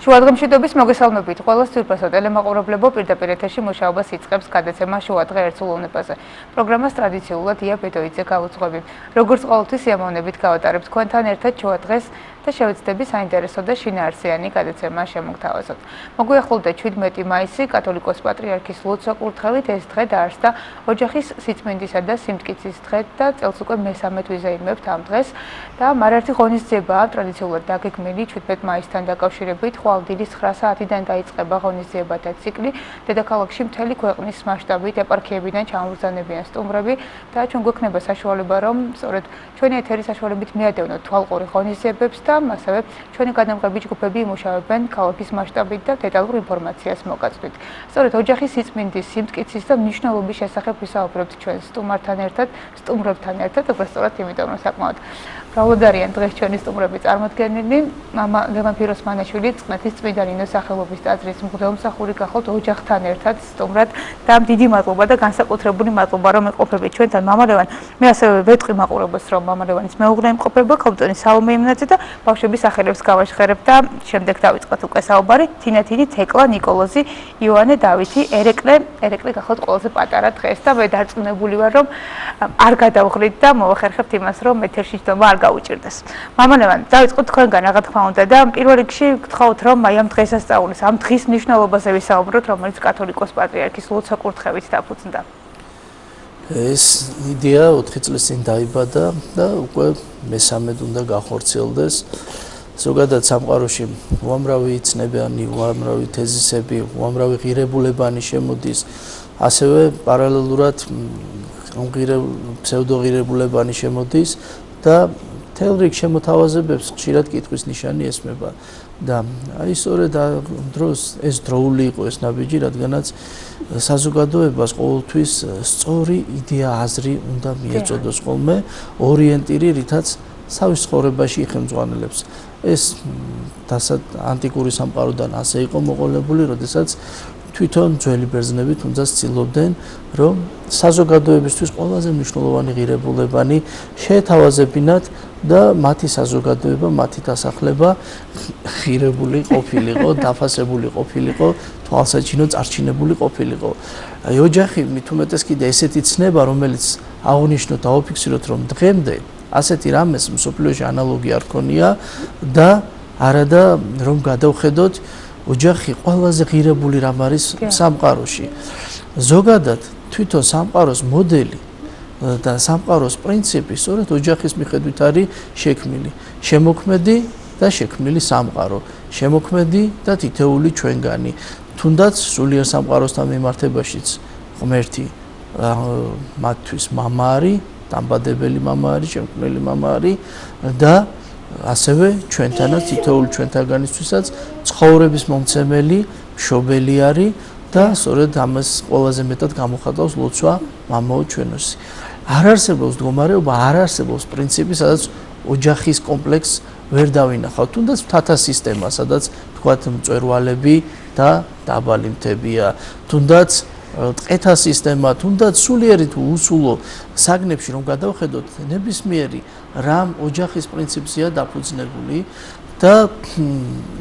შუადღემშვიდობის მოგესალმებით ყველას თურფასო ტელემაყურებლებო პირდაპირ ეთერში მუშაობას იწყებს გადაცემა შუადღე ერთსულ უნებაზე. პროგრამას ტრადიციულად ია ბედოიძე გავუძღვები. როგორც ყოველთვის სიამოვნებით გავატარებთ თქვენთან ერთად შუადღეს და შევეცდები საინტერესო და შინაარსიანი გადაცემა შემოგთავაზოთ. მოგვიახლოვდა 17 მაისი კათოლიკოს პატრიარქის ლოცვა-კურთხევით ეს დღე დაარსდა ოჯახის სიწმინდისა და სიმტკიცის დღე და წელს უკვე მესამე ვიზეიმებთ ამ დღეს და მარერთი ღონისძიებაა ტრადიციულად დაგეგმილი 17 მაისთან დაკავშირებით ხვალდილის 9 საათიდან დაიწყება ღონისძიებათა ციკლი დედაქალაქში მთელი ქვეყნის მასშტაბით ეპარქიებიდან ჩამოვზანებიან სტუმრები და ჩვენ გვექნება საშუალება რომ სწორედ ჩვენი ეთერის საშუალებით მიადევნოთ თვალყური ღონისძიებებს და ასევე ჩვენი გადამღები ჯგუფები იმუშავებენ ქალაქის მასშტაბით და დეტალურ ინფორმაციას მოგაწვდით. სწორედ ოჯახის სიწმინდის, სიმტკიცის და მნიშვნელობის შესახებ ვისაუბრებთ ჩვენ სტუმართან სტუმრებთან ერთად, უბრალოდ იმიტომ რომ საკმაოდ მრავლად არიან დღეს ჩვენი სტუმრები წარმოდგენილნი. მამა ლევან ფიროსმანაშვილი წყნეთის წმინდა ნინოს სახელობის ტაძრის მღვდელმსახური გახავთ ოჯახთან ერთად სტუმრად და დიდი მადლობა და განსაკუთრებული მადლობა რომ ეყოფებით ჩვენთან მამა ლევან. მე ასევე ვეტყვი მაყურებელს რომ მამა ლევანის მეუღლე იმყოფება ქალბატონი სალომე იმნაძე და ბავშვების სახელებს გავაშხერებ და შემდეგ დავიწყოთ უკვე საუბარი. თინათინი, თეკლა, ნიკოლოზი, იოანე, დავითი, ერეკლე გახავთ ყველაზე პატარა დღეს და მე დარწმუნებული ვარ რომ არ გადავღლით და მოვახერხებთ იმას რომ ეთერში ჯდომა არ გაუჭირდეს. მამა ლევან, დავიწყოთ თქვენგან რა თქმა უნდა და პირველ რიგში გთხოვთ რომ აი ამ დღესასწაულის, ამ დღის მნიშვნელობაზე ვისაუბროთ, რომელიც კათოლიკოს პატრიარქის ლოცვა-კურთხევით დაფუძნდა. ეს იდეა 4 წლის წინ დაიბადა და უკვე მესამედ უნდა გახორციელდეს. ზოგადად სამყაროში უამრავი ცნებიანი, უამრავი თეზისები, უამრავი ღირებულებანი შემოდის, ასევე პარალელურად ფსევდოღირებულებანი შემოდის და მთელ რიგ შემოთავაზებებს ხშირად კითხვის ნიშანი ესმება. და აი სწორედ დროს ეს დროული იყო ეს ნაბიჯი, რადგანაც საზოგადოებას ყოველთვის სწორი იდეა, აზრი უნდა მიეწოდოს ხოლმე, ორიენტირი, რითაც სავის ცხოვრებაში იხელმძღვანელებს. ეს ანტიკური სამყაროდან ასე იყო მოყოლებული, როდესაც თვითონ ძველი ბერძნები თუნდაც ცდილობდნენ, რომ საზოგადოებისთვის ყველაზე მნიშვნელოვანი ღირებულებანი შეეთავაზებინათ და მათი საზოგადოება, მათი დასახლება ღირებული ყოფილიყო, დაფასებული ყოფილიყო, თვალსაჩინო წარჩინებული ყოფილიყო. აი ოჯახი მით უმეტეს კიდე ესეთი ცნება, რომელიც აღნიშნოთ, დაუფიქსიროთ, რომ დღემდე ასეთი რამეს მსოფლიოში ანალოგი არ ქონია და არადა რომ გადავხედოთ ოჯახი ყველაზე ღირებული რამ არის სამყაროში. ზოგადად თვითონ სამყაროს მოდელი და სამყაროს პრინციპი სწორედ ოჯახის მიხედვით არის შექმნილი. შემოქმედი და შექმნილი სამყარო, შემოქმედი და თითეული ჩვენგანი. თუნდაც სულიერ სამყაროსთან მიმართებაშიც ღმერთი მათთვის მამა არის, დამბადებელი მამა არის, შემქმნელი მამა არის და ასევე ჩვენთანაც თითოეული ჩვენთაგანისთვისაც ცხოვრების მომცემელი, მშობელი არის და სწორედ ამას ყველაზე მეტად გამოხატავს ლოცვა მამაო ჩვენოსი. არ არსებობს მდგომარეობა, არ არსებობს პრინციპი, სადაც ოჯახის კომპლექსს ვერ დავინახავთ, თუნდაც მთათა სისტემა, სადაც თქვათ მწვერვალები და დაბალი მთებია, თუნდაც ტყეთა სისტემა, თუნდაც სულიერი თუ უსულო საგნებში რომ გადავხედოთ, ნებისმიერი რამ ოჯახის პრინციპზეა დაფუძნებული და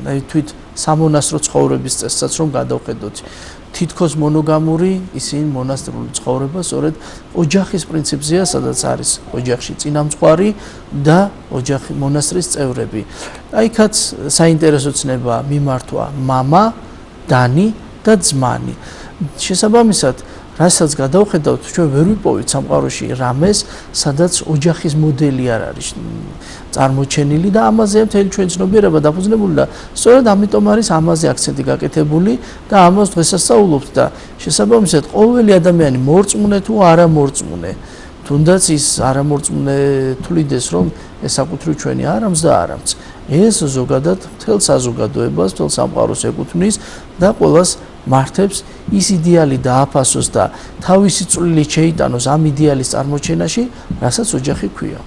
აი თვით სამონასტრო ცხოვრების წესსაც რომ გადავხედოთ, თითქოს მონოგამური ისინი მონასტრული ცხოვრება სწორედ ოჯახის პრინციპზეა, სადაც არის ოჯახში წინამძღვარი და ოჯახი მონასტრის წევრები. აიქაც საინტერესო ცნება მიმართვა მამა, დანი და ძმანი. შესაბამისად, რასაც გადავხედავთ, ჩვენ ვერ ვიპოვით სამყაროში რამეს, სადაც ოჯახის მოდელი არ არის წარმოჩენილი და ამაზეა მთელი ჩვენი ცნობიერება დაფუძნებული და სწორედ ამიტომ არის ამაზე აქცენტი გაკეთებული და ამას დღესაც საუბრობთ და შესაბამისად ყოველი ადამიანი მორწმუნე თუ არა მორწმუნე, თუნდაც ის არამორწმუნე თვლიდეს, რომ ეს საკუთრივ ჩვენი არამს და არამც. ეს ზოგადად მთელ საზოგადოებას, მთელ სამყაროს ეკუთვნის და ყველას მართებს ის იდეალი დააფასოს და თავისი წვლილი შეიტანოს ამ იდეალის წარმოჩენაში, რასაც ოჯახი ქვია.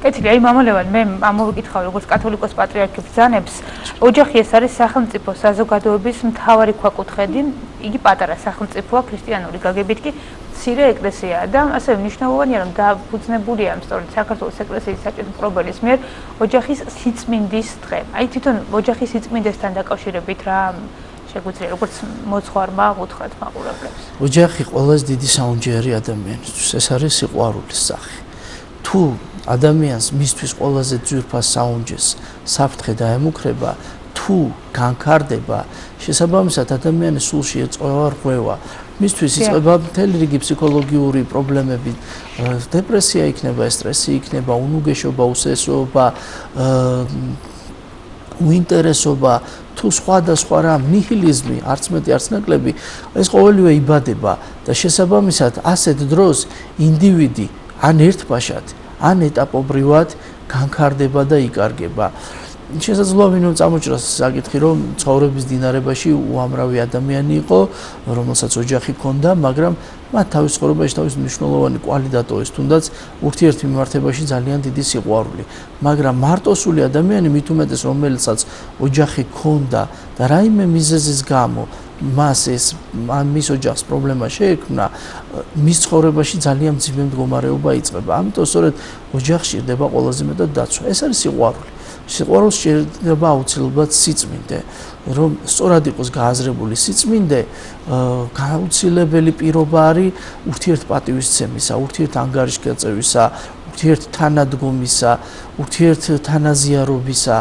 კეთილი, აი მამა ლევან, მე ამოვიკითხავ როგორც კათოლიკოს პატრიარქი ბრძანებს, ოჯახი ეს არის სახელმწიფო საზოგადოების მთავარი ქვაკუთხედი, იგი პატარა სახელმწიფოა ქრისტიანული გაგებით კი მცირე ეკლესიაა და ასევე მნიშვნელოვანია რომ დაფუძნებულია სწორედ საქართველოს ეკლესიის საჭიროებების მიერ ოჯახის სიწმინდის დღე. აი თვითონ ოჯახის სიწმინდესთან დაკავშირებით რა შეგვიძლია როგორც მოძღვარმა უთხრათ მაყურებლებს. ოჯახი ყველაზე დიდი საუნჯეარი ადამიანისთვის. ეს არის სიყვარულის სახე. თუ ადამიანს მისთვის ყველაზე ძვირფას საუნჯეს საფრთხე დაემუქრება, თუ განქარდება, შესაბამისად ადამიანის სულში ეწოვა რღვევა. მისთვის იწყება მთელი რიგი ფსიქოლოგიური პრობლემები, დეპრესია იქნება, სტრესი იქნება, უნუგეშობა, უსესოობა, უინტერესობა, თუ სხვადასხვა რამ, ნიჰილიზმი, არც მეტი, არც ნაკლები, ეს ყოველივე იბადება და შესაბამისად ასეთ დროს ინდივიდი ან ერთბაშად, ან ეტაპობრივად განქარდება და იკარგება. შესაძლოა ვინმე წამოჭრას საკითხი, რომ ცხოვრების დინარებაში უამრავი ადამიანი იყო, რომელსაც ოჯახი ჰქონდა, მაგრამ მათ თავის ცხოვრებაში თავის მნიშვნელოვანი კვალი დატოვეს, თუნდაც ურთიერთმიმართებაში ძალიან დიდი სიყვარული. მაგრამ მარტოსული ადამიანი, მით უმეტეს რომელსაც ოჯახი ჰქონდა და რაიმე მიზეზის გამო მის ოჯახს პრობლემა შეექმნა, მის ცხოვრებაში ძალიან მძიმე მდგომარეობა იწყება. ამიტომ სწორედ ოჯახში ხდება ყველაზე მეტად დაცვა. ეს არის სიყვარული. სიყვარულს შეიძლება აუცილებლად სიწმინდე, რომ სწორად იყოს გააზრებული სიწმინდე, გაუცილებელი პირობა არის ურთიერთპატივისცემისა, ურთიერთანგარიშგაწევისა, ურთიერთთანადგომისა, ურთიერთთანაზიარობისა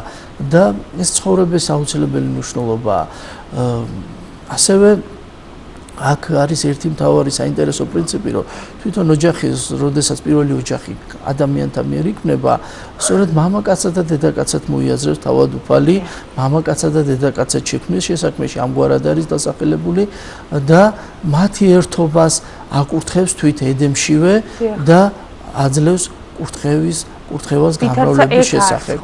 და ეს ცხოვრების აუცილებელი მნიშვნელობაა. ასევე აქ არის ერთი მთავარი საინტერესო პრინციპი, რომ თვითონ ოჯახი, როდესაც პირველი ოჯახი ადამიანთა მიერ იქმნება, სწორედ მამაკაცსა და დედაკაცად მოიაზრებს თავადუფალი, მამაკაცსა და დედაკაცად შექმნის შესაქმეში ამგვარად არის დასახელებული და მათი ერთობას აკურთხებს თვით ედემშივე და აძლევს კურთხევას გამრავლების შესახებ.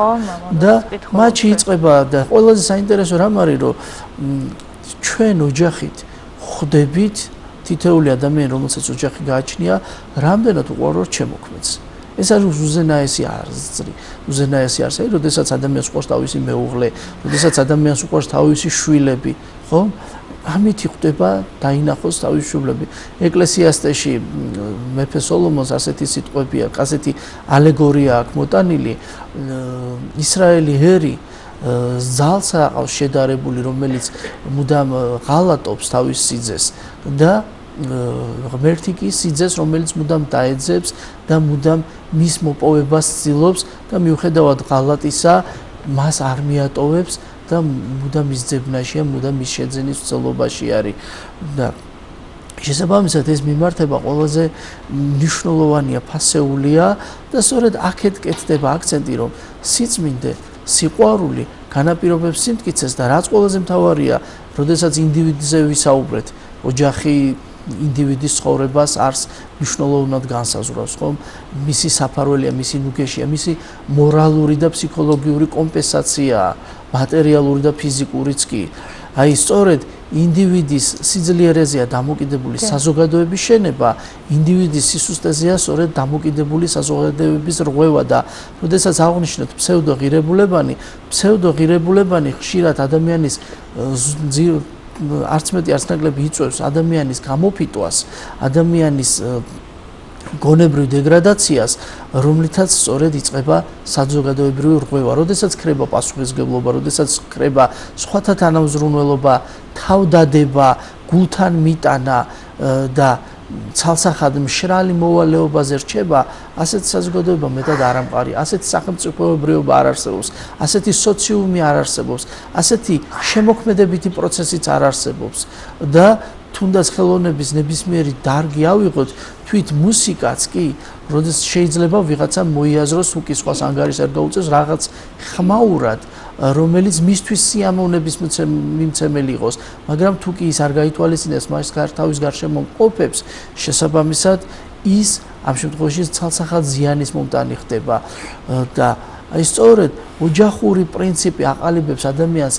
და მათში იწყება და ყველაზე საინტერესო რამ არის, რომ ჩვენ ოჯახით ხვდებით თითოეული ადამიანი, რომელსაც ოჯახი გააჩნია, რამდენად უყვარვართ შემოქმედს. ეს არის უზენაესი აზრი, უზენაესი არსი, როდესაც ადამიანს უყვარს თავისი მეუღლე, როდესაც ადამიანს უყვარს თავისი შვილები, ხო? ამით ხვდება დაინახოს თავისი შვილები. ეკლესიასტეში მეფე სოლომონს ასეთი სიტყვები აქვს, ასეთი ალეგორია აქვს მოტანილი, ისრაელი ერი ზალს აყავს შედარებული, რომელიც მუდამ ღალატობს თავის სიძეს და ღმერთი კი სიძეს, რომელიც მუდამ დაეძებს და მუდამ მის მოპოვებას ცდილობს და მიუხედავად ღალატისა მას არ მიატოვებს და მუდამ მის ძებნაშია, მუდამ მის შეძენის მცდელობაში არის და შესაბამისად ეს მიმართება ყველაზე მნიშვნელოვანია, ფასეულია და სწორედ აქეთ კეთდება აქცენტი, რომ სიწმინდე სიყვარული განაპირობებს სიმტკიცეს და რაც ყველაზე მთავარია, როდესაც ინდივიდზე ვისაუბრეთ, ოჯახი ინდივიდის ცხოვრებას არს მნიშვნელოვნად განსაზღვრავს, ხომ? მისი საფარველია, მისი ნუგეშია, მისი მორალური და ფსიქოლოგიური კომპენსაციაა, მატერიალური და ფიზიკურიც კი. აი სწორედ ინდივიდის სიძლიერეზეა დამოკიდებული საზოგადოების შენება, ინდივიდის სისუსტეზეა სწორედ დამოკიდებული საზოგადოების რღვევა და როდესაც აღვნიშნოთ ფსევდოღირებულებანი ხშირად ადამიანის არც მეტი არც ნაკლები იწვევს ადამიანის გამოფიტვას, ადამიანის გონებრივ დეგრადაციას, რომლითაც სწორედ იწყება საზოგადოებრივი რღვევა. როდესაც ქრება პასუხისმგებლობა, როდესაც ქრება სხვათა თანამზრუნველობა, თავდადება, გულთან მიტანა და ცალსახად მშრალი მოვალეობაზე რჩება, ასეთი საზოგადოება მეტად არ ამყარია, ასეთი სახელმწიფოებრიობა არ არსებობს, ასეთი სოციუმი არ არსებობს, ასეთი შემოქმედებითი პროცესიც არ არსებობს და თუნდაც ხელოვნების ნებისმიერი დარგი ავიღოთ, თვით მუსიკაც კი, როდესაც შეიძლება ვიღაცამ მოიაზროს უკისხვას ანგარიშს არ გაუწევს რაღაც ხმაურად, რომელიც მისთვის სიამოვნების მიმცემელი იყოს, მაგრამ თუ კი ის არ გაითვალისწინებს მას თავის გარშემო მყოფებს, შესაბამისად ის ამ შემთხვევაში ცალსახად ზიანის მომტანი ხდება და აი სწორედ ოჯახური პრინციპი აყალიბებს ადამიანს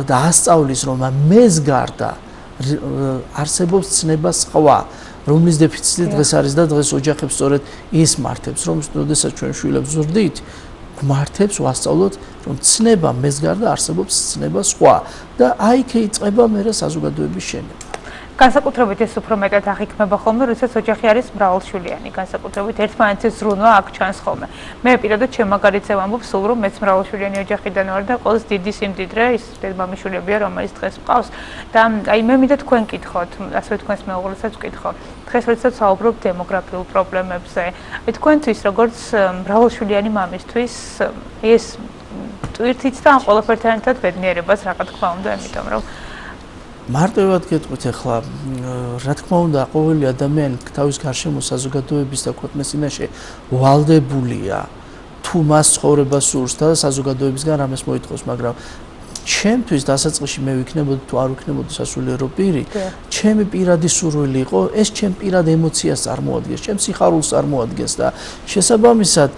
და ასწავლის, რომ მეს გარდა არსებობს ცნება სხვა, რომლის დეფიციტი დღეს არის და დღეს ოჯახებს სწორედ ის მართებს, რომ როდესაც ჩვენ შვილებს ვზრდით, გვმართებს ვასწავლოთ, რომ ცნება მეს გარდა არსებობს ცნება სხვა და აი იქ იწყება მერე საზოგადოების შენება. განსაკუთრებით ეს უფრო მეტად აღიქმება ხოლმე, როდესაც ოჯახი არის მრავალშვილიანი, განსაკუთრებით ერთმანეთის ზრუნვა აქ ჩანს ხოლმე. მე პირადად ჩემ მაგარიცე ვამბობ სულ რომ მეც მრავალშვილიანი ოჯახიდან ვარ და ყოველს დიდი სიმდიდრე ის დედმამიშვილებია, რომელიც დღეს მყავს და აი მე მინდა თქვენ კითხოთ, ასევე თქვენს მეუღლესაც ვკითხო. დღეს როდესაც საუბრობ დემოგრაფიულ პრობლემებზე, აი თქვენთვის როგორც მრავალშვილიანი მამისთვის ეს ტვირთიც და ყველაფერთან ერთად ბედნიერებას რა თქმა უნდა, იმიტომ რომ მარტივად გეტყვით ახლა რა თქმა უნდა ყოველი ადამიანი თავის გარშემო საზოგადოების და ქვეყნის წინაშე ვალდებულია თუ მას ცხოვრება სურს და საზოგადოებისგან რამეს მოითხოვს, მაგრამ ჩემთვის დასაწყისში მე ვიქნებოდი თუ არ ვიქნებოდი სასულიერო პირი, ჩემი პირადი სურვილი იყო, ეს ჩემ პირად ემოციას წარმოადგენს, ჩემ სიხარულს წარმოადგენს და შესაბამისად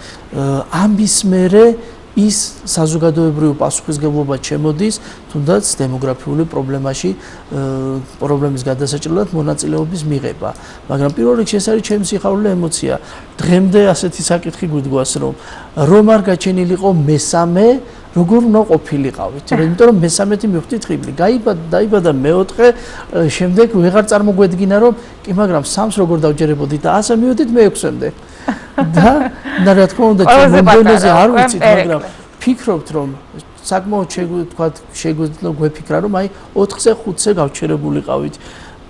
ამის მერე ის საზოგადოებრივი პასუხისმგებლობა ჩემოდის, თუნდაც დემოგრაფიული პრობლემის გადასაჭრელად მონაწილეობის მიღება. მაგრამ პირველ რიგში ეს არის ჩემი სიხარულე ემოცია. დღემდე ასეთი საკითხი გვიდგას, რომ არ გაჩენილიყო მესამე, როგორ უნდა ყოფილიყავით, იმიტომ რომ მესამეთი მივხვდით ხიბლი. დაიბადა მეოთხე, შემდეგ ვეღარ წარმოგვედგინა, რომ კი, მაგრამ სამს როგორ დავჯერებოდით და ასე მივედით მეექვსემდე. და რა თქმა უნდა ჩემს არ ვიცით, მაგრამ ფიქრობთ რომ საკმაოდ შეგვიძლია გვეფიქრა რომ აი 4-ზე 5-ზე გავჩერებულიყავით.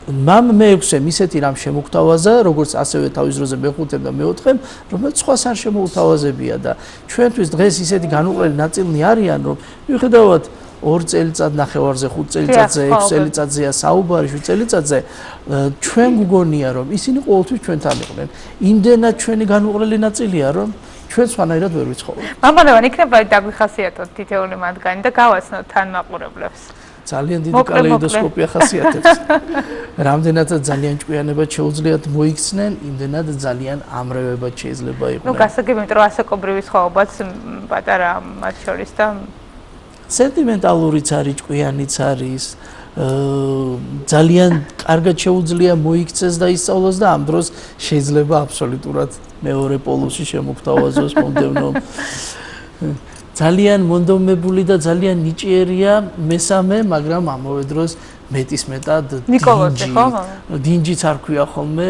მე-6-ემ ისეთი რამ შემოგთავაზა, როგორც ასევე თავის დროზე მე-5-ემ და მე-4-ემ, რომელიც სხვას არ შემოუთავაზებია და ჩვენთვის დღეს ისეთი განუყრელი ნაწილნი არიან, რომ მიუხედავად 2 წელიწად ნახევარზე, 5 წელიწადზე, 6 წელიწადზეა საუბარი, 7 წელიწადზე, ჩვენ გგონია რომ ისინი ყოველთვის ჩვენთან იყვნენ. იმდენად ჩვენი განუყრელი ნაწილია, რომ ჩვენ სხვანაირად ვერ ვიცხოვთ. მამალ ლევან, იქნება დაგვიხასიათოთ თითოეული მათგანი და გავაცნოთ თან მაყურებლებს. ძალიან დიდი კალეიდოსკოპი ახასიათებს. რამდენადაც ძალიან ჭკვიანებად შეუძლიათ მოიქცნენ, იმდენად ძალიან ამრევებად შეიძლება იყვნენ. გასაგები, იმიტომ რომ ასაკობრივი სხვაობაც პატარა მათ შორის და სენტიმენტალურიც არის, ჭკვიანიც არის, ძალიან კარგად შეუძლია მოიქცეს და ისწავლოს და ამ დროს შეიძლება აბსოლუტურად მეორე პოლუსი შემოგთავაზოს მომდევნო. ძალიან მონდომებული და ძალიან ნიჭიერია მესამე, მაგრამ ამავე დროს მეტისმეტად დინჯიც არ ქვია ხოლმე,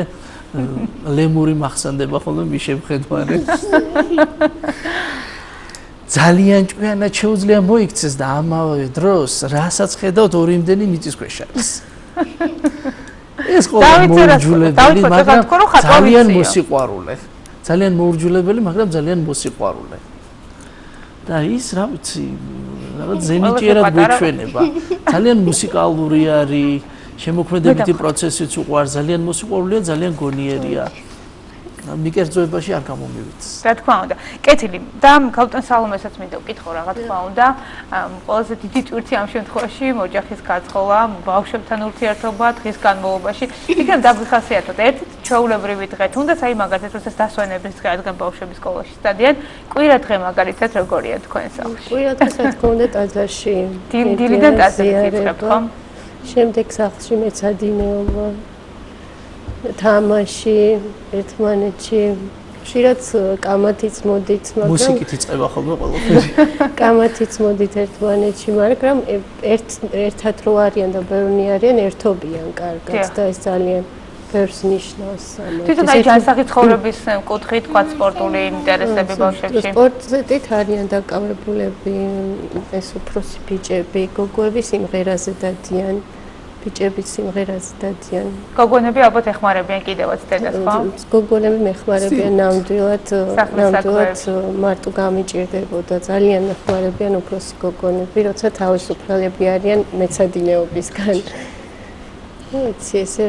ლემური მახსენდება ხოლმე მის შემხედვარებს. ძალიან ჭკვიანად შეუძლია მოიქცეს და ამავე დროს რასაც ხედავთ ორი იმდენი მიწისქვეშ არის. ეს ყველა მოურჯულებელი, მაგრამ ძალიან მოსიყვარულე. ძალიან მოურჯულებელი, მაგრამ ძალიან მოსიყვარულე. და ის რა ვიცი, რაღაც ზენიტიერად გვეჩვენება. ძალიან მუსიკალური არის, შემოქმედებითი პროცესიც უყვარს, ძალიან მოსიყვარულეა, ძალიან გონიერია. მიკერძოებაში არ გამომივიდეს. რა თქმა უნდა. კეთილი და ქალბატონ სალომესაც მინდა ვკითხო რა თქმა უნდა. ყველაზე დიდი ტვირთი ამ შემთხვევაში ოჯახის გაცხოლა, ბავშვებთან ურთიერთობა დღის განმავლობაში. იქნებ დაგვიხასიათოთ ერთი ჩვეულებრივი დღე, თუნდაც აი მაგალითად როდესაც დასვენების დღე ადგენ ბავშვები სკოლაში სტადიან, კვირა დღე მაგალითად როგორია თქვენ სახლში? კვირა დღე თქო უნდა ტაძარში. დილიდან ტაძარში იწყებ ხო? შემდეგ სახლში მეცადინეობა. თამაში, ერთმანეთში, ხშირად კამათიც მოდით, მაგრამ მუსიკით იწყება ხოლმე ყველაფერი. კამათიც მოდით ერთმანეთში, მაგრამ ერთად რო არიან და ბევრი არიან, ერთობიან კარგად და ეს ძალიან ბევრს ნიშნავს. თვითონ აი ჯანსაღი ცხოვრების კუთხით, თქვა სპორტული ინტერესები ბავშვებში. სპორტით არიან დაკავებულები, ეს უფროსი ბიჭები, გოგოები სიმღერაზე დადიან. ბიჭები სიმღერაზე დადიან. გოგონები ალბათ ეხმარებიან კიდევაც დედას, ხო? გოგონები მეხმარებიან ნამდვილად მარტო გამიჭირდებოდა. ძალიან მეხმარებიან უფროსი გოგონები, როცა თავისუფლები არიან მეცადინეობისგან. ვიცი, ესე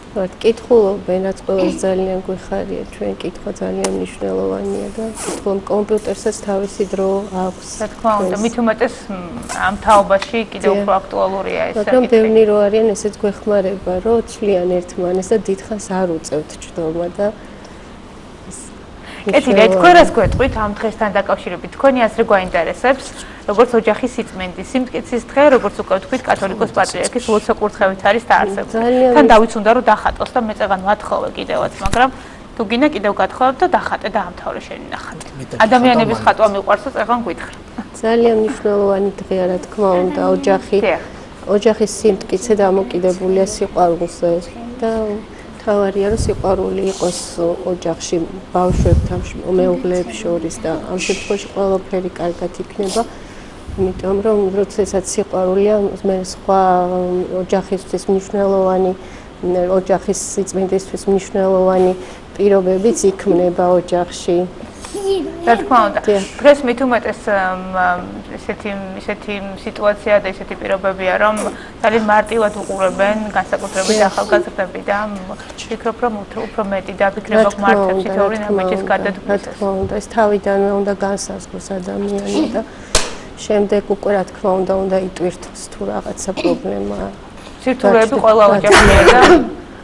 ვარ კითხულობენ, რაც ყველას ძალიან გვიხარია, ჩვენ კითხვა ძალიან მნიშვნელოვანია და კითხულობ კომპიუტერსაც თავისი დრო აქვს. რა თქმა უნდა, მით უმეტეს ამ თაობაში კიდევ უფრო აქტუალურია ეს. მაგრამ ბევრი რო არიან, ესეც გვეხმარება, რომ ცვლიან ერთმანეს და დიდხანს არ უწევთ ჭდომა და კეთილია, თქვენ რას გვეტყვით ამ დღესთან დაკავშირებით? თქვენი აზრი გვაინტერესებს, როგორც ოჯახის სიწმინდის სიმტკიცის დღე, როგორც უკვე ვთქვით, კათოლიკოს პატრიარქის ლოცვა-კურთხევით არის დაარსებული. თან დავიცუნდა რომ დახატოს და მეწეგან ვათხოვე კიდევაც, მაგრამ თუ გინდა კიდევ გათხოვებ და დახატე და ამთავრე შენი ნახატი. ადამიანების ხატვა მიყვარს და წეგან გვითხრა. ძალიან მნიშვნელოვანი დღეა, რა თქმა უნდა, ოჯახი. ოჯახის სიმტკიცე დამოკიდებულია სიყვარულზე და თავარია რომ სიყვარული იყოს ოჯახში ბავშვებთან, მეუღლეებს შორის და ამ შემთხვევაში ყველაფერი კარგად იქნება. იმიტომ რომ როდესაც სიყვარულია, მე სხვა ოჯახისთვის მნიშვნელოვანი ოჯახის სიწმინდისთვის მნიშვნელოვანი პირობებიც იქმნება ოჯახში. რა თქმა უნდა, დღეს მით უმეტეს ისეთი სიტუაცია და ისეთი პირობებია, რომ ძალიან მარტივად უყურებენ განსაკუთრებით ახალგაზრდები და ვფიქრობ, რომ უფრო მეტი დაფიქრება გვმართებს თითოეული ნაბიჯის გადადგმას. რა თქმა უნდა, ეს თავიდანვე უნდა განსაზღვროს ადამიანი და შემდეგ უკვე რა თქმა უნდა იტვირთოს თუ რაღაცა პრობლემაა. სირთულეები ყველა ოჯახია და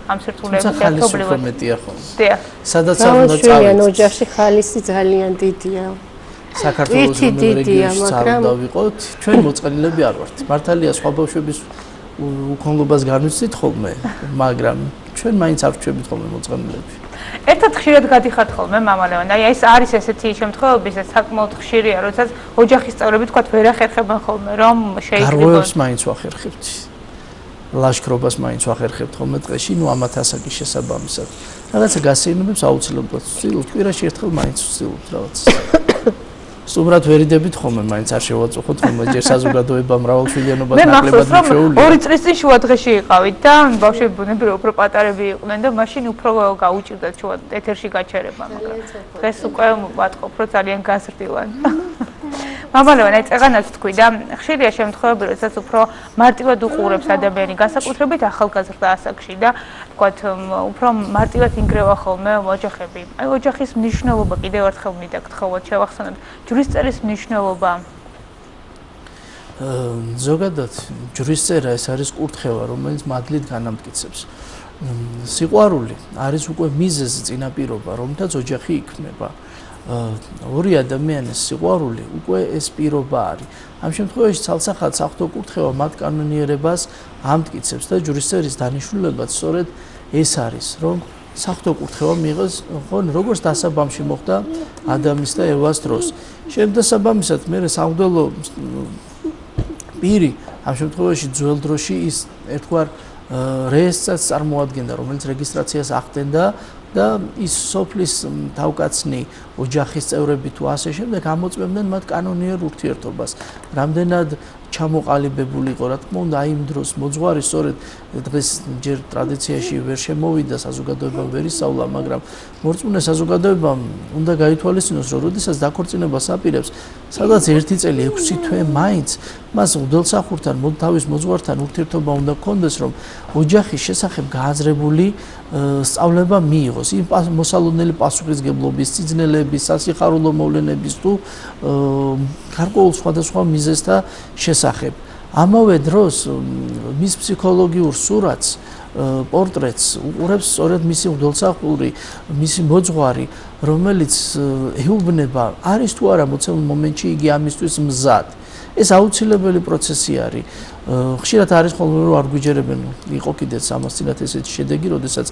ამ სირთულეების ერთობლივად მეტია ხო? დიახ. სადაც უნდა წავიდეთ. ოჯახში ხალისი ძალიან დიდია. საქართველოს რეგიონის წავიდა ვიყოთ, ჩვენ მოწყალილები არ ვართ. მართალია სხვა ბავშვების უქონლობას განვიცდით ხოლმე, მაგრამ ჩვენ მაინც არ ვჩვენით ხოლმე მოწყალილები. ერთად ხშირად გადიხართ ხოლმე მამა ლევან. აი ეს არის ესეთი შემთხვევები, ეს საკმაოდ ხშირია, როდესაც ოჯახის წევრები თქვათ ვერ ახერხებენ ხოლმე, რომ შეიძლება გარღვევებს მაინც ვახერხებთ. ლაშქრობას მაინც ვახერხებთ ხოლმე დღეში, ნუ ამათ ასაკის შესაბამისად. რაღაცა გასეირნებებს აუცილებლად ვცდილობთ, კვირაში ერთხელ მაინც ვცდილობთ რაღაც. სტუმრად ვერიდებით ხოლმე, მაინც არ შევაწუხოთ ხოლმე ჯერ საზოგადოება მრავალშვილიანობას ნაკლებად მშეულია. 2 წლის წინ შუა დღეში იყავით და ბავშვები ბუნებრივად უფრო პატარები იყვნენ და მაშინ უფრო გაუჭირდათ შუა ეთერში გაჩერება, მაგრამ დღეს უკვე ვატყობ, რომ ძალიან გაზრდილან. მამა ლევან, აი წეგანაც თქვი და ხშირია შემთხვევები, როდესაც უფრო მარტივად უყურებს ადამიანი, განსაკუთრებით ახალგაზრდა ასაკში და თქვათ უფრო მარტივად ინგრევა ხოლმე ოჯახები. აი ოჯახის მნიშვნელობა კიდევ ერთხელ მიდაგთხოვოთ, შევახსენოთ. ჯვრისწერის მნიშვნელობა. ზოგადად ჯვრისწერა ეს არის კურთხევა, რომელიც მადლით განამტკიცებს. სიყვარული არის უკვე მიზეზი წინაპირობა, რომლითაც ოჯახი იქმნება. ორი ადამიანის სიყვარული უკვე ეს პირობა არის. ამ შემთხვევაში ცალსახად საღვთო კურთხევა მათ კანონიერებას ამტკიცებს და ჯვრისწერის დანიშნულებაც სწორედ ეს არის, რომ საღვთო კურთხევა მიიღეს, ხო, როგორც დასაბამში მოხდა ადამის და ევას დროს. შემდასაბამისად მე სამღვდელო პირი ამ შემთხვევაში ძველ დროში ის ერთგვარ რეესტრს წარმოადგენდა, რომელიც რეგისტრაციას ახდენდა და ის სოფლის თავკაცნი ოჯახის წევრები თუ ასე შემდეგ ამოწმებდნენ მათ კანონიერ ურთიერთობას. რამდენად ჩამოყალიბებული იყო, რა თქმა უნდა, აი იმ დროს მოძღვარი სწორედ დღეს ჯერ ტრადიციაში ვერ შემოვიდა, საზოგადოებამ ვერ ისწავლა, მაგრამ მორწმუნე საზოგადოებამ უნდა გაითვალისწინოს, რომ როდესაც დაქორწინებას აპირებს, სადაც 1 წელი 6 თვე მაინც მას მღვდელსახურთან, თავის მოძღვართან ურთიერთობა უნდა ჰქონდეს, რომ ოჯახის შესახებ გააზრებული სწავლება მიიღოს, იმ მოსალოდნელი პასუხისგებლობის, სიძნელეების, სასიხარულო მოვლენების თუ გარკვეულ სხვადასხვა მიზეზთა შესახებ. ამავე დროს მის ფსიქოლოგიურ სურათს, პორტრეტს უყურებს სწორედ მისი მღვდელსახური, მისი მოძღვარი, რომელიც ეუბნება, არის თუ არა მოცემულ მომენტში იგი ამისთვის მზად. ეს აუცილებელი პროცესი არის. ხშირად არის ხოლმე რომ არ გვიჯერებენ, იყო კიდეც ამას წინათ ესეთი შედეგი, როდესაც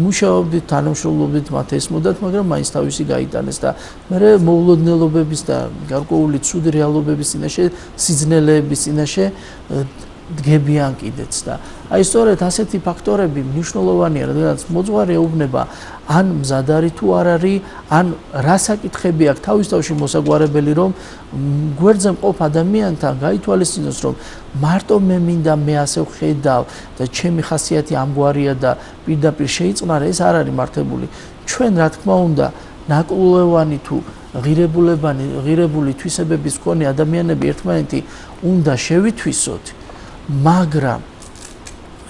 მუშაობდით, თანამშრომლობდით, მათ ესმოდათ, მაგრამ მაინც თავისი გაიტანეს და მე მოულოდნელობების და გარკვეული ცუდი რეალობების წინაშე, სიძნელეების წინაშე დგებიან კიდეც და აი სწორედ ასეთი ფაქტორები მნიშვნელოვანია, რადგან მოძღვარი ეუბნება ან მზად არის თუ არ არის, ან რა საკითხები აქვს თავის თავში მოსაგვარებელი, რომ გვერდზე მყოფ ადამიანთან გაითვალისწინოს, რომ მარტო მე მინდა მე ასე ვხედავ და ჩემი ხასიათი ამგვარია და პირდაპირ შეიწყნარა, ეს არ არის მართებული. ჩვენ რა თქმა უნდა ნაკლებოვანი თუ ღირებული თვისებების მქონე ადამიანები ერთმანეთი უნდა შევითვისოთ, მაგრამ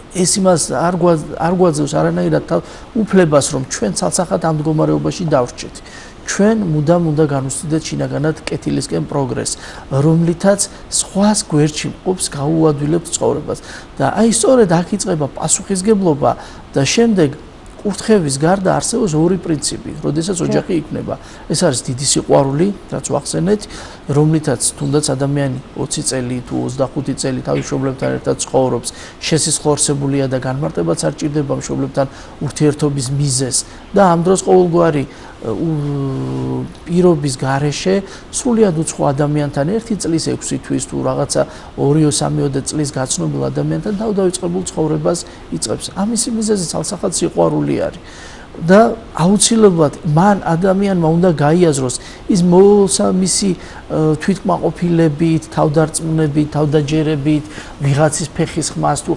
ეს იმას არ გვაძლევს არანაირად უფლებას, რომ ჩვენ ცალსახად ამ მდგომარეობაში დავრჩეთ. ჩვენ მუდამ უნდა განვუსწრდეთ შინაგანად კეთილისკენ პროგრესს, რომლითაც სხვას გვერდში მყოფს გაუადვილებთ ცხოვრებას. და აი სწორედ აქ იწყება პასუხისგებლობა და შემდეგ კურთხევის გარდა არსებობს ორი პრინციპი, როდესაც ოჯახი იქნება. ეს არის დიდი სიყვარული, რაც ვახსენეთ, რომლითაც თუნდაც ადამიანი 20 წელი თუ 25 წელი თავის მშობლებთან ერთად ცხოვრობს, შესისხლორსებულია და განმარტებაც არ ჭირდება მშობლებთან ურთიერთობის მიზეზს და ამ დროს ყოველგვარი პირობის გარეშე სრულიად უცხო ადამიანთან 1 წლის 6 თვის თუ რაღაცა 2-3 წლის გაცნობილ ადამიანთან თავდავიწყებულ ცხოვრებას იწყებს. ამისი მიზეზი ცალსახად სიყვარული არის. და აუცილებლად მან ადამიანმა უნდა გაიაზროს ის მისი თვითკმაყოფილებით, თავდარწმუნებით, თავდაჯერებით, ვიღაცის ფეხის ხმას თუ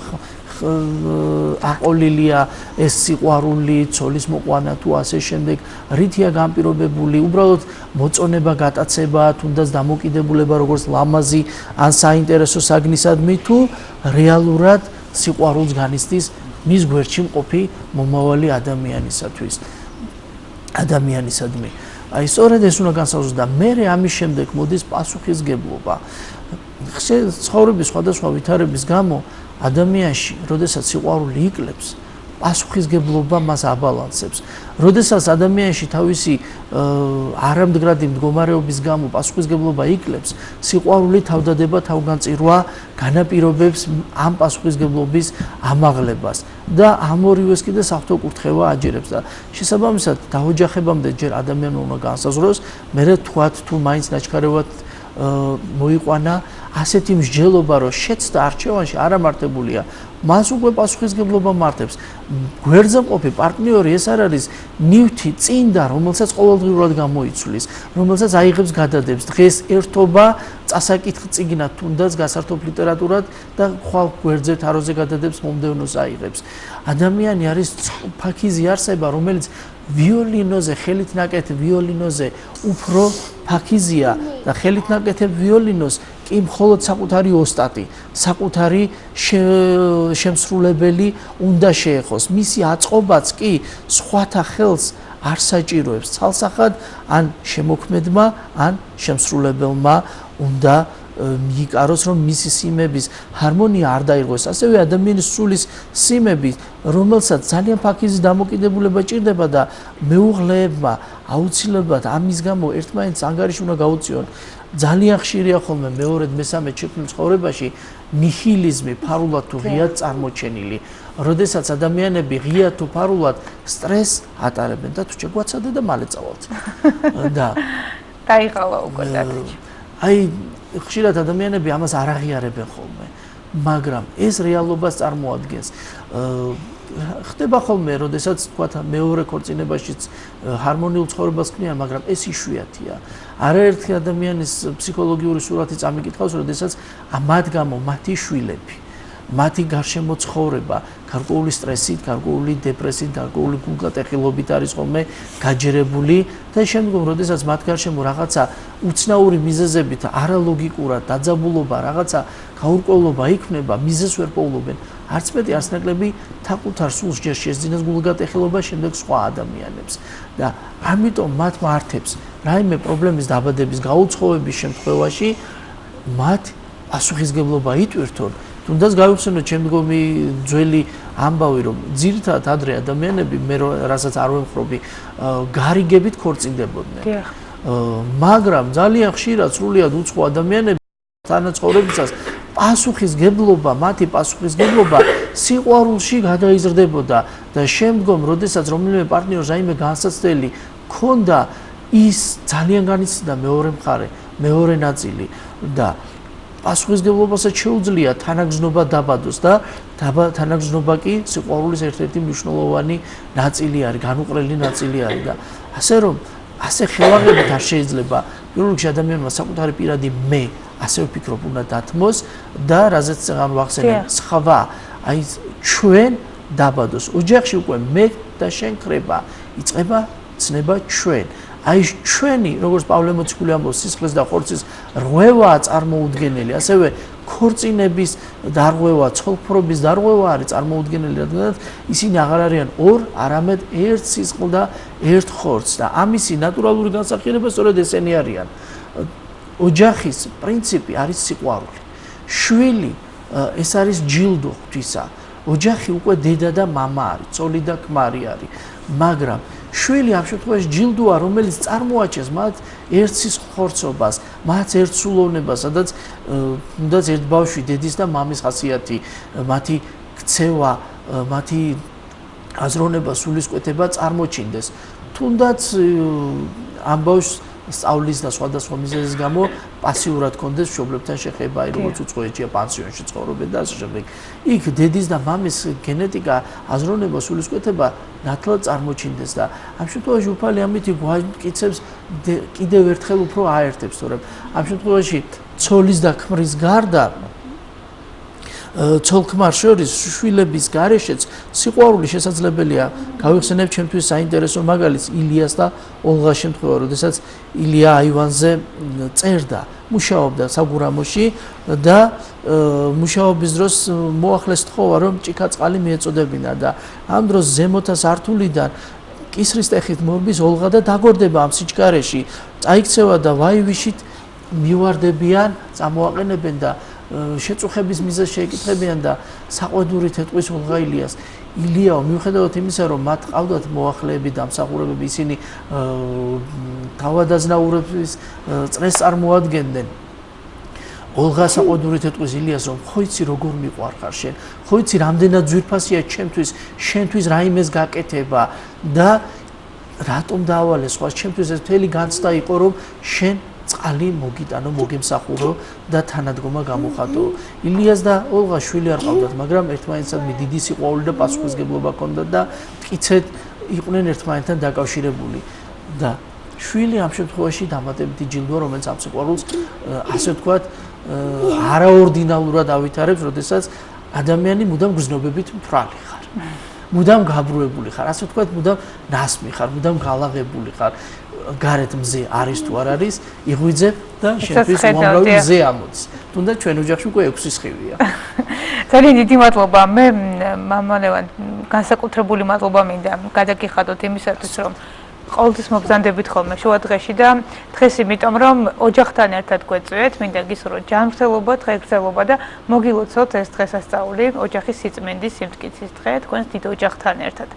აყოლილია ეს სიყვარული, ცოლის მოყვანა თუ ასე შემდეგ, რითია განპირობებული, უბრალოდ მოწონება, გატაცება, თუნდაც დამოკიდებულება როგორც ლამაზი ან საინტერესო საგნისადმი თუ რეალურად სიყვარულს განიცდის მის გვერდში მყოფი მომავალი ადამიანისადმი. აი სწორედ ეს უნდა განსაზღვროს და მერე ამის შემდეგ მოდის პასუხისგებლობა. ცხოვრების სხვადასხვა ვითარების გამო ადამიანში, როდესაც სიყვარული იკლებს, პასუხისგებლობა მას აბალანსებს. როდესაც ადამიანში თავისი არამდგრადი მდგომარეობის გამო პასუხისგებლობა იკლებს, სიყვარული თავდადება, თავგანწირვა განაპირობებს ამ პასუხისგებლობის ამაღლებას და ამ ორივეს კიდე საღვთო კურთხევა აჯერებს და შესაბამისად დაოჯახებამდე ჯერ ადამიანმა უნდა განსაზღვროს, მერე თქვათ თუ მაინც ნაჩქარევად მოიყვანა ასეთი მსჯელობა, რომ შეცდა არჩევანში არ ამართებულია, მას უკვე პასუხისგებლობა მართებს. გვერდზე მყოფი პარტნიორი ეს არ არის ნივთი წინდა, რომელსაც ყოველდღიურად გამოიცვლის, რომელსაც აიღებს გადადებს. დღეს ერთობა წასაკითხ წიგნად, თუნდაც გასართობ ლიტერატურად და ხვალ გვერდზე თაროზე გადადებს, მომდევნოს აიღებს. ადამიანი არის ფაქიზი არსება, რომელიც ვიოლინოზე, ხელით ნაკეთ ვიოლინოზე უფრო ფაქიზია და ხელით ნაკეთებ ვიოლინოს კი მხოლოდ საკუთარი ოსტატი, საკუთარი შემსრულებელი უნდა შეეხოს. მისი აწყობაც კი სხვათა ხელს არ საჭიროებს. ცალსახად ან შემოქმედმა, ან შემსრულებელმა უნდა მიიკაროს, რომ მისი სიმების ჰარმონია არ დაირღვეს. ასევე ადამიანის სულის სიმები, რომელსაც ძალიან ფაქიზი დამოკიდებულება ჭირდება და მეუღლეებმა აუცილებლად ამის გამო ერთმანეთს ანგარიში უნდა გაუწიონ. ძალიან ხშირია ხოლმე მეორედ მესამედ შექმნილ ცხოვრებაში ნიჰილიზმი ფარულად თუ ღიად წარმოჩენილი. როდესაც ადამიანები ღიად თუ ფარულად სტრესს ატარებენ და თუ შეგვაცადე და მალე წავალთ. და დაიყალა უკვე დათიჩი. აი ხშირად ადამიანები ამას არ აღიარებენ ხოლმე, მაგრამ ეს რეალობას წარმოადგენს. ხდება ხოლმე, როდესაც თქვათ მეორე ქორწინებაშიც ჰარმონიულ ცხოვრებას ქმნიან, მაგრამ ეს იშვიათია. არაერთი ადამიანის ფსიქოლოგიური სურათი წამიკითხავს, როდესაც მათ გამო მათი შვილები, მათი გარშემო ცხოვრება, გარკვეული სტრესით, გარკვეული დეპრესიით, გარკვეული გულგატეხილობით არის ხოლმე გაჯერებული და შემდგომ, როდესაც მათ გარშემო რაღაცა უცნაური მიზეზებით, არალოგიკურად დაძაბულობა, რაღაცა გაურკვევლობა იქნება, მიზეზს ვერ პოულობენ. არც მეტი, არც ნაკლები თაკუთარ სულს ჯერ შეძინეს გულგატეხილობა, შემდეგ სხვა ადამიანებს. და ამიტომ მათ მართებს რაიმე პრობლემის დაბადების, გაუცხოების შემთხვევაში მათ პასუხისგებლობა იტვირთონ. თუნდაც გავიხსენოთ შემდგომი ძველი ამბავი, რომ ძირითადად ადრე ადამიანები, მე რასაც არ ვემხრობი, გარიგებით ქორწინდებოდნენ. მაგრამ ძალიან ხშირად სრულიად უცხო ადამიანები თანაცხოვრებისას პასუხისგებლობა, მათი პასუხისგებლობა სიყვარულში გადაიზრდებოდა და შემდგომ, როდესაც რომელიმე პარტნიორს რაიმე განსაცდელი ჰქონდა, ის ძალიან განიცდიდა მეორე მხარე, მეორე ნაწილი და პასუხისგებლობასაც შეუძლია თანაგზნობა დაბადოს და თანაგზნობა კი სიყვარულის ერთ-ერთი მნიშვნელოვანი ნაწილი არის, განუყრელი ნაწილი არის და ასე რომ ასე ხელაღებით არ შეიძლება პირველ რიგში ადამიანმა საკუთარი პირადი მე ასე ვფიქრობ უნდა დათმოს და რაზეც წეგან ვახსენე სხვა აი ჩვენ დაბადოს ოჯახში უკვე მე და შენ ხრება იწყება ცნება ჩვენ აი ჩვენი როგორც პავლე მოციქული ამბობს სისხლის და ხორცის რღვევაა წარმოუდგენელი ასევე ქორწინების დარღვევა ცოლფრობის დარღვევა არის წარმოუდგენელი რადგან ისინი აღარ არიან ორ არამედ ერთ სისხლ და ერთ ხორცს და ამისი ნატურალური განსახიერება სწორედ ესენი არიან ოჯახის პრინციპი არის სიყვარული შვილი ეს არის ჯილდო ღვთისა ოჯახი უკვე დედა და მამა არის, ცოლი და ქმარი არის, მაგრამ შვილი ამ შემთხვევაში ჯილდოა, რომელიც წარმოაჩენს მათ ერთის ხორცობას, მათ ერთსულოვნებას, სადაც თუნდაც ერთ ბავშვი დედის და მამის ხასიათი, მათი ქცევა, მათი აზროვნება, სულისკვეთება წარმოჩინდეს. თუნდაც ამ ბავშვს სწავლის და სხვადასხვა მიზეზის გამო პასიურად კონდეს მშობლებთან შეხება, როგორც უცხოეთშია პანსიონში ცხოვრობენ და ასე შემდეგ. იქ დედის და მამის გენეტიკა, აზროვნება, სულისკვეთება ნათლად წარმოჩინდეს და ამ შემთხვევაში უფალი ამითი გვამტკიცებს კიდევ ერთხელ უფრო აერთებს, თორემ ამ შემთხვევაში ცოლის და ქმრის გარდა ცოლ-ქმარ შორის შვილების გარეშეც სიყვარული შესაძლებელია. გავიხსენებ ჩემთვის საინტერესო მაგალითს ილიას და ოლღას შემთხვევა, როდესაც ილია აივანზე წერდა, მუშაობდა საგურამოში და მუშაობის დროს მოახლეს თხოვა, რომ ჭიქა წყალი მიეწოდებინა და ამ დროს ზემოთა სართულიდან კისრის ტეხით მორბის ოლღა და დაგორდება ამ სიჩქარეში, წაიქცევა და ვაივიშით მივარდებიან, წამოაყენებენ და შეწუხების მიზეზს შეეკითხებიან და საყვედურით ეტყვის ოლღა ილიას. ილიაო, მიუხედავად იმისა, რომ მათ ყავდათ მოახლეები, დამსახურებები, ისინი თავადაზნაურების წრეს წარმოადგენდნენ. ოლღა საყვედურით ეტყვის ილიას, რომ ხო იცი როგორ მიყვარხარ შენ, ხო იცი რამდენად ძვირფასია ჩემთვის, შენთვის რაიმეს გაკეთება და რატომ დაავალე სხვას, ჩემთვის ეს მთელი განცდა იყო, რომ შენ წყალი მოგიტანო, მოგემსახურო და თანადგომა გამოხატო. ილიას და ოლღა შვილი არ ყავდათ, მაგრამ ერთმანეთსადმი დიდი სიყვარული და პასუხისგებლობა ჰქონდათ და მტკიცედ იყვნენ ერთმანეთთან დაკავშირებული. და შვილი ამ შემთხვევაში დამატებითი ჯილდოა, რომელიც ამ სიყვარულს ასე ვთქვათ, არაორდინალურად ავითარებს, როდესაც ადამიანი მუდამ გრძნობებით მთვრალი ხარ. მუდამ გაბრუებული ხარ, ასე ვთქვათ, მუდამ ნასმი ხარ, მუდამ გალაღებული ხარ. გარეთ მზე არის თუ არ არის, იღვიძებ და შენთვის უამრავი მზე ამოდის. თუნდაც ჩვენ ოჯახში უკვე 6 სხივია. ძალიან დიდი მადლობა. მე მამა ლევან, განსაკუთრებული მადლობა მინდა გადაგიხადოთ იმისათვის, რომ ყოველთვის მობრძანდებით ხოლმე შუა დღეში და დღეს იმიტომ, რომ ოჯახთან ერთად გვეწვიეთ, მინდა გისურვოთ ჯანმრთელობა, დღეგრძელობა და მოგილოცოთ ეს დღესასწაული, ოჯახის სიწმინდის სიმტკიცის დღე, თქვენს დიდ ოჯახთან ერთად.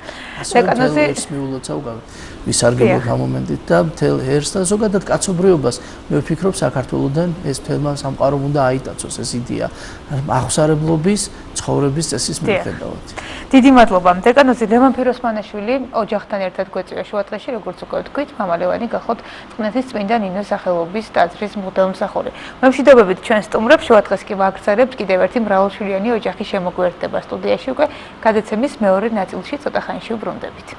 დეკანოზი ეს მიულოცავ ვისარგებლოთ ამ მომენტით და მთელ ერს და ზოგადად კაცობრიობას მე ვფიქრობ საქართველოსთან ეს თემა სამყარომ უნდა აიტაცოს ეს იდეა აღსარებლობის ცხოვრების წესის მიხედავად. დიდი მადლობა. დეკანოზი ლევან ფიროსმანაშვილი ოჯახთან ერთად გვეწვია შუა დღეში, როგორც უკვე ვთქვით, მამა ლევანი გახოთ წყნეთის წმინდა ნინოს სახელობის ტაძრის მღვდელმსახური. მემშვიდობებით ჩვენ სტუმრებს შუა დღეს კი ვაგრძელებთ კიდევ ერთი მრავალშვილიანი ოჯახის შემოგვიერთდება სტუდიაში უკვე გადაცემის მეორე ნაწილში ცოტა ხანში ვბრუნდებით.